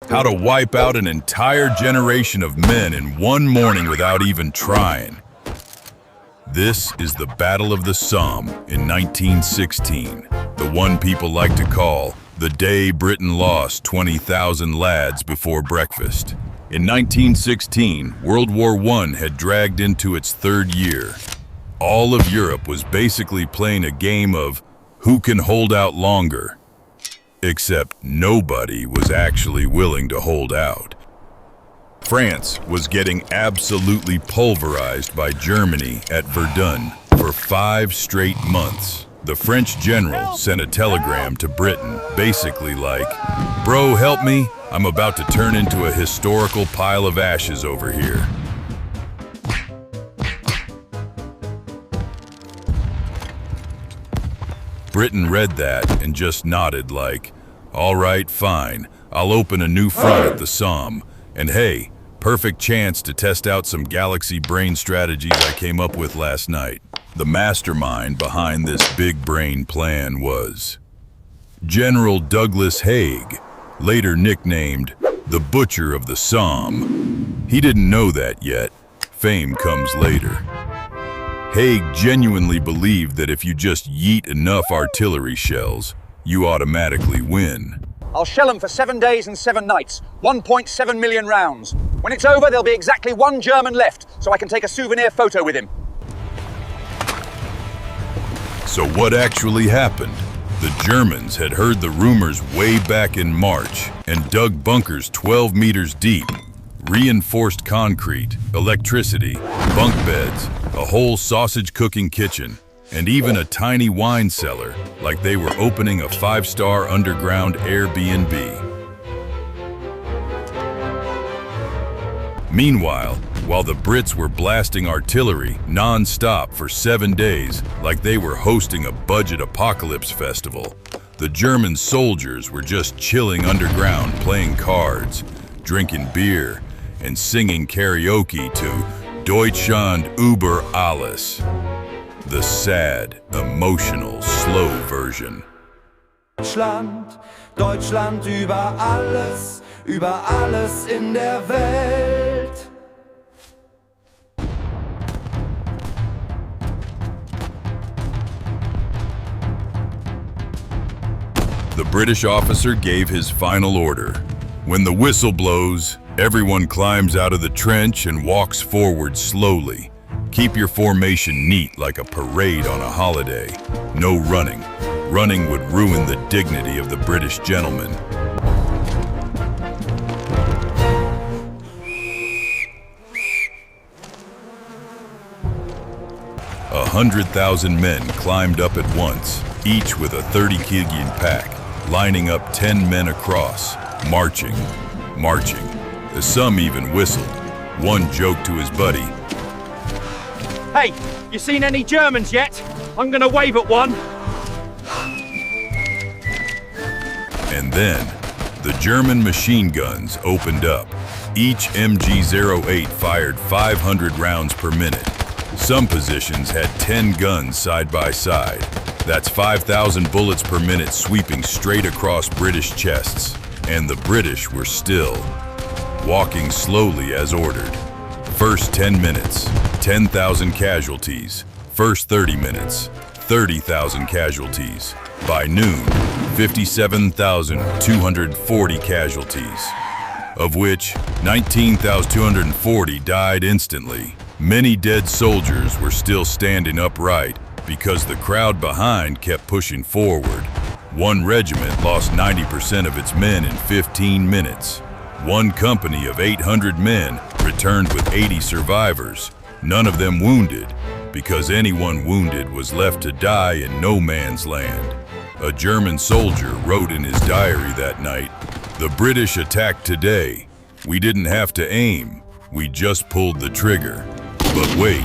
How to wipe out an entire generation of men in one morning without even trying. This is the Battle of the Somme in 1916, the one people like to call the day Britain lost 20,000 lads before breakfast. In 1916, World War I had dragged into its third year. All of Europe was basically playing a game of who can hold out longer. Except nobody was actually willing to hold out. France was getting absolutely pulverized by Germany at Verdun for 5 straight months. The French general sent a telegram to Britain, basically like, "Bro, help me, I'm about to turn into a historical pile of ashes over here." Britain read that and just nodded like, "All right, fine, I'll open a new front at the Somme, and hey, perfect chance to test out some galaxy brain strategies I came up with last night." The mastermind behind this big brain plan was General Douglas Haig, later nicknamed the Butcher of the Somme. He didn't know that yet. Fame comes later. Haig genuinely believed that if you just yeet enough artillery shells, you automatically win. "I'll shell them for 7 days and 7 nights, 1.7 million rounds. When it's over, there'll be exactly 1 German left, so I can take a souvenir photo with him." So what actually happened? The Germans had heard the rumors way back in March and dug bunkers 12 meters deep. Reinforced concrete, electricity, bunk beds, a whole sausage-cooking kitchen, and even a tiny wine cellar, like they were opening a 5-star underground Airbnb. Meanwhile, while the Brits were blasting artillery non-stop for 7 days, like they were hosting a budget apocalypse festival, the German soldiers were just chilling underground playing cards, drinking beer, and singing karaoke to Deutschland über alles. The sad, emotional, slow version. Deutschland, Deutschland über alles in der Welt. The British officer gave his final order. When the whistle blows, everyone climbs out of the trench and walks forward slowly. Keep your formation neat like a parade on a holiday. No running. Running would ruin the dignity of the British gentleman. 100,000 men climbed up at once, each with a 30-kg pack, lining up 10 men across, marching. Some even whistled. One joked to his buddy, "Hey, you seen any Germans yet? I'm gonna wave at one." And then, the German machine guns opened up. Each MG-08 fired 500 rounds per minute. Some positions had 10 guns side by side. That's 5,000 bullets per minute sweeping straight across British chests. And the British were still, walking slowly as ordered. First 10 minutes, 10,000 casualties. First 30 minutes, 30,000 casualties. By noon, 57,240 casualties, of which 19,240 died instantly. Many dead soldiers were still standing upright because the crowd behind kept pushing forward. One regiment lost 90% of its men in 15 minutes. One company of 800 men returned with 80 survivors, none of them wounded, because anyone wounded was left to die in no man's land. A German soldier wrote in his diary that night, "The British attacked today. We didn't have to aim, we just pulled the trigger." But wait,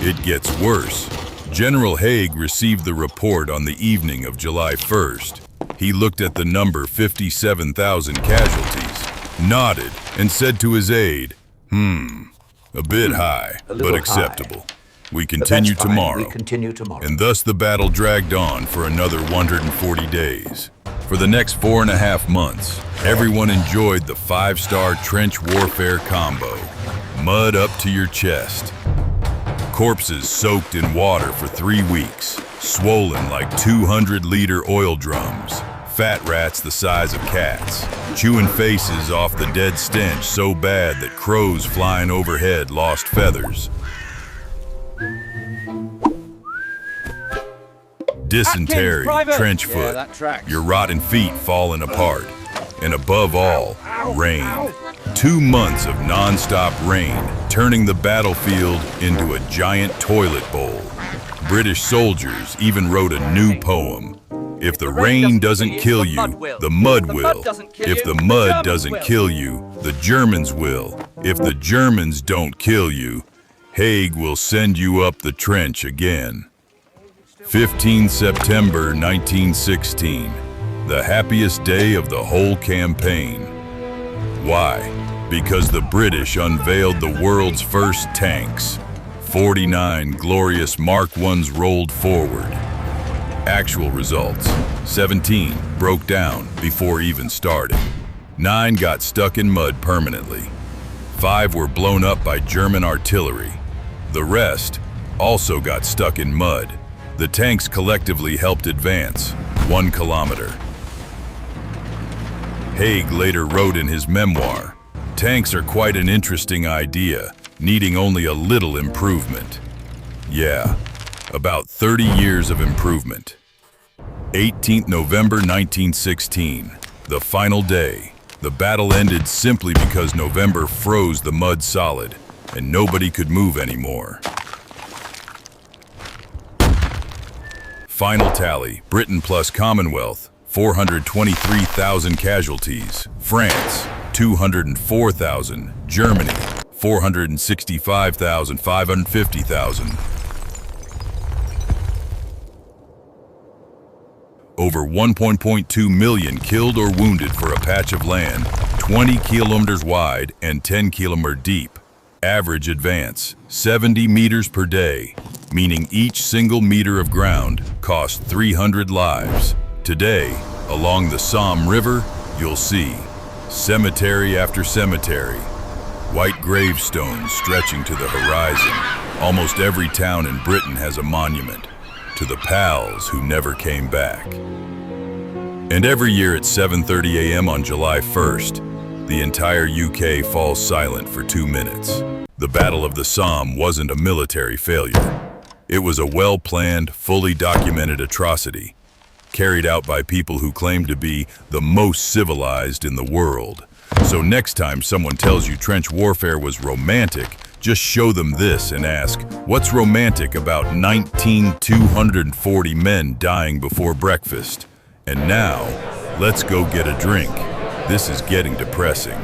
it gets worse. General Haig received the report on the evening of July 1st. He looked at the number 57,000 casualties, nodded, and said to his aide, a bit high, but acceptable. We continue tomorrow. We continue tomorrow. And thus the battle dragged on for another 140 days. For the next 4.5 months, everyone enjoyed the 5-star trench warfare combo. Mud up to your chest. Corpses soaked in water for 3 weeks, swollen like 200-liter oil drums. Fat rats the size of cats, chewing faces off the dead stench so bad that crows flying overhead lost feathers. Dysentery, trench foot, your rotten feet falling apart. And above all, rain. 2 months of non-stop rain, turning the battlefield into a giant toilet bowl. British soldiers even wrote a new poem. If the rain doesn't kill you, the mud will. If the mud doesn't kill you, the Germans will. If the Germans don't kill you, Haig will send you up the trench again. 15 September 1916, the happiest day of the whole campaign. Why? Because the British unveiled the world's first tanks. 49 glorious Mark I's rolled forward. Actual results: 17 broke down before even starting. 9 got stuck in mud permanently. 5 were blown up by German artillery. The rest also got stuck in mud. The tanks collectively helped advance 1 kilometer. Haig later wrote in his memoir, "Tanks are quite an interesting idea, needing only a little improvement." Yeah, about 30 years of improvement. 18th November 1916, the final day. The battle ended simply because November froze the mud solid and nobody could move anymore. Final tally: Britain plus Commonwealth, 423,000 casualties. France, 204,000. Germany, 465,000, 550,000. Over 1.2 million killed or wounded for a patch of land 20 kilometers wide and 10 kilometers deep. Average advance, 70 meters per day, meaning each single meter of ground cost 300 lives. Today, along the Somme River, you'll see cemetery after cemetery, white gravestones stretching to the horizon. Almost every town in Britain has a monument to the pals who never came back. And every year at 7:30 a.m. on July 1st, the entire UK falls silent for 2 minutes. The Battle of the Somme wasn't a military failure. It was a well-planned, fully documented atrocity, carried out by people who claim to be the most civilized in the world. So next time someone tells you trench warfare was romantic, just show them this and ask, what's romantic about 19,240 men dying before breakfast? And now, let's go get a drink. This is getting depressing.